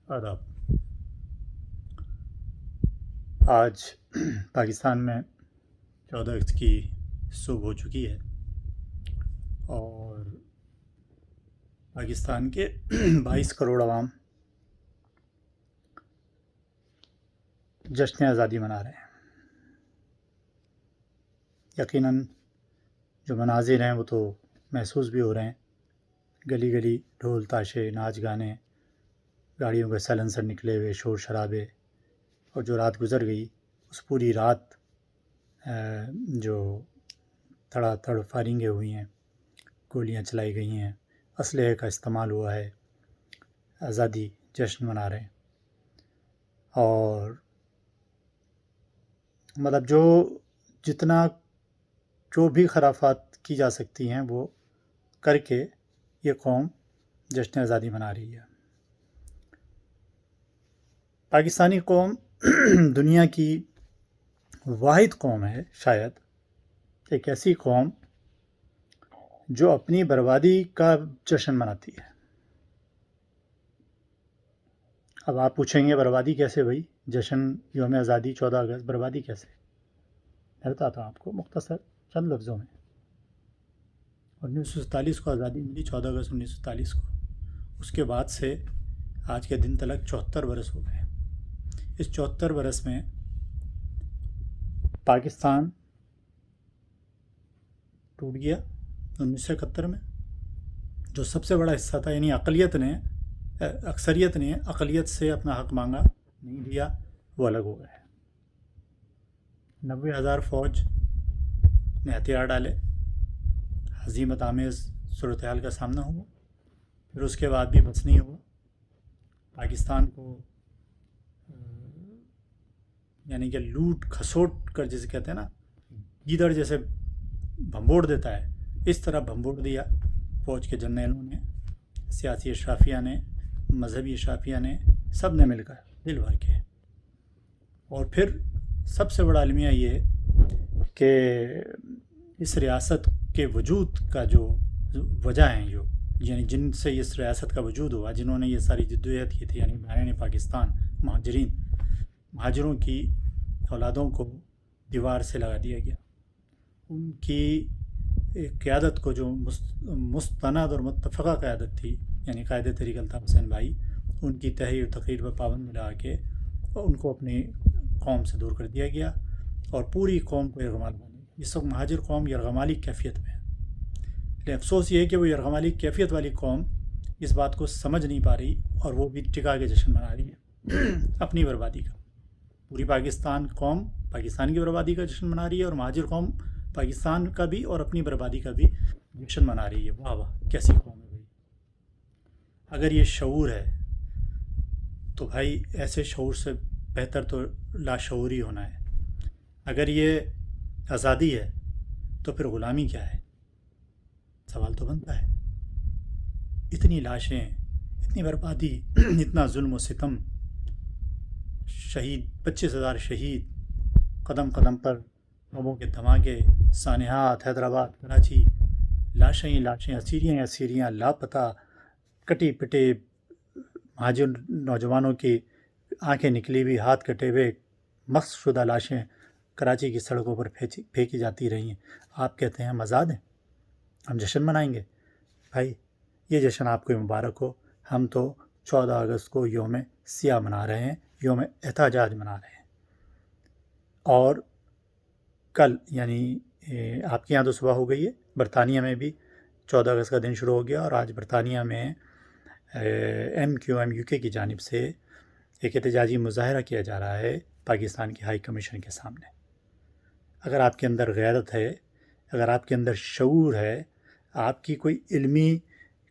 آداب۔ آج پاکستان میں 14 اگست کی صبح ہو چکی ہے اور پاکستان کے 22 کروڑ عوام جشن آزادی منا رہے ہیں۔ یقیناً جو مناظر ہیں وہ تو محسوس بھی ہو رہے ہیں، گلی گلی ڈھول تاشے، ناچ گانے، گاڑیوں کے سائلنسر نکلے ہوئے، شور شرابے، اور جو رات گزر گئی اس پوری رات جو تھڑا تھڑ فائرنگیں ہوئی ہیں، گولیاں چلائی گئی ہیں، اسلحے کا استعمال ہوا ہے، آزادی جشن منا رہے ہیں۔ اور مطلب جو بھی خرافات کی جا سکتی ہیں وہ کر کے یہ قوم جشن آزادی منا رہی ہے۔ پاکستانی قوم دنیا کی واحد قوم ہے، شاید ایک ایسی قوم جو اپنی بربادی کا جشن مناتی ہے۔ اب آپ پوچھیں گے بربادی کیسے بھائی؟ جشن یوم آزادی 14 اگست، بربادی کیسے؟ میں بتاتا ہوں آپ کو مختصر چند لفظوں میں۔ 1947 کو آزادی ملی، 14 اگست 1947 کو۔ اس کے بعد سے آج کے دن تلک 74 برس ہو گئے۔ اس 74 برس میں پاکستان ٹوٹ گیا 1971 میں۔ جو سب سے بڑا حصہ تھا، یعنی اکثریت نے اقلیت سے اپنا حق مانگا، نہیں دیا، وہ الگ ہو گئے۔ 90,000 فوج نے ہتھیار ڈالے، ہزیمت آمیز صورتحال کا سامنا ہوا، پھر اس کے بعد بھی بس نہیں ہوا۔ پاکستان کو یعنی کہ لوٹ کھسوٹ کر، جسے کہتے ہیں نا، گیدڑ جیسے بھمبوڑ دیتا ہے، اس طرح بھمبوڑ دیا فوج کے جرنیلوں نے، سیاسی اشرافیہ نے، مذہبی اشرافیہ نے، سب نے مل کر دل بھر کے۔ اور پھر سب سے بڑا المیہ یہ کہ اس ریاست کے وجود کا جو وجہ ہیں، یعنی جن سے اس ریاست کا وجود ہوا، جنہوں نے یہ ساری جدوجہد کی تھی، یعنی بحرین پاکستان، مہاجروں کی اولادوں کو دیوار سے لگا دیا گیا۔ ان کی قیادت کو، جو مستند اور متفقہ قیادت تھی، یعنی قائد تحریک الطاف حسین بھائی، ان کی تحریر تقریر پر پابند لگا کے ان کو اپنی قوم سے دور کر دیا گیا اور پوری قوم کو یرغمال بنا دیا۔ اس وقت مہاجر قوم یرغمالی کیفیت میں ہے، لیکن افسوس یہ ہے کہ وہ یرغمالی کیفیت والی قوم اس بات کو سمجھ نہیں پا رہی، اور وہ بھی ٹکا کے جشن منا رہی ہے اپنی بربادی کا۔ پوری پاکستان قوم پاکستان کی بربادی کا جشن منا رہی ہے، اور مہاجر قوم پاکستان کا بھی اور اپنی بربادی کا بھی جشن منا رہی ہے۔ واہ واہ، کیسی قوم ہے بھائی! اگر یہ شعور ہے تو بھائی ایسے شعور سے بہتر تو لاشعوری ہونا ہے۔ اگر یہ آزادی ہے تو پھر غلامی کیا ہے؟ سوال تو بنتا ہے۔ اتنی لاشیں، اتنی بربادی، اتنا ظلم و ستم، شہید 25,000 شہید، قدم قدم پر بموں کے دھماکے، سانحات، حیدرآباد، کراچی، لاشیں ہی لاشیں، اسیریاں لاپتہ، کٹی پٹے مہاجر نوجوانوں کی آنکھیں نکلی ہوئی، ہاتھ کٹے ہوئے، مسخ شدہ لاشیں کراچی کی سڑکوں پر پھینکی جاتی رہی ہیں۔ آپ کہتے ہیں ہم آزاد ہیں، ہم جشن منائیں گے؟ بھائی یہ جشن آپ کو مبارک ہو، ہم تو 14 اگست کو یوم سیاہ منا رہے ہیں، یوم احتجاج منا رہے ہیں۔ اور کل یعنی آپ کے یہاں تو صبح ہو گئی ہے، برطانیہ میں بھی 14 اگست کا دن شروع ہو گیا، اور آج برطانیہ میں MQM UK کی جانب سے ایک احتجاجی مظاہرہ کیا جا رہا ہے پاکستان کی ہائی کمیشن کے سامنے۔ اگر آپ کے اندر غیرت ہے، اگر آپ کے اندر شعور ہے، آپ کی کوئی علمی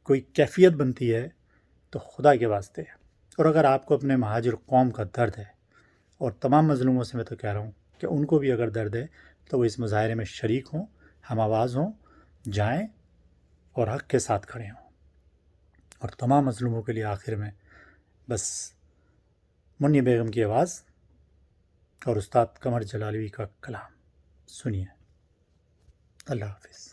کوئی کیفیت بنتی ہے تو خدا کے واسطے، اور اگر آپ کو اپنے مہاجر قوم کا درد ہے، اور تمام مظلوموں سے میں تو کہہ رہا ہوں کہ ان کو بھی اگر درد ہے تو وہ اس مظاہرے میں شریک ہوں، ہم آواز ہوں، جائیں اور حق کے ساتھ کھڑے ہوں۔ اور تمام مظلوموں کے لیے آخر میں بس منی بیگم کی آواز اور استاد قمر جلالی کا کلام سنیے۔ اللہ حافظ۔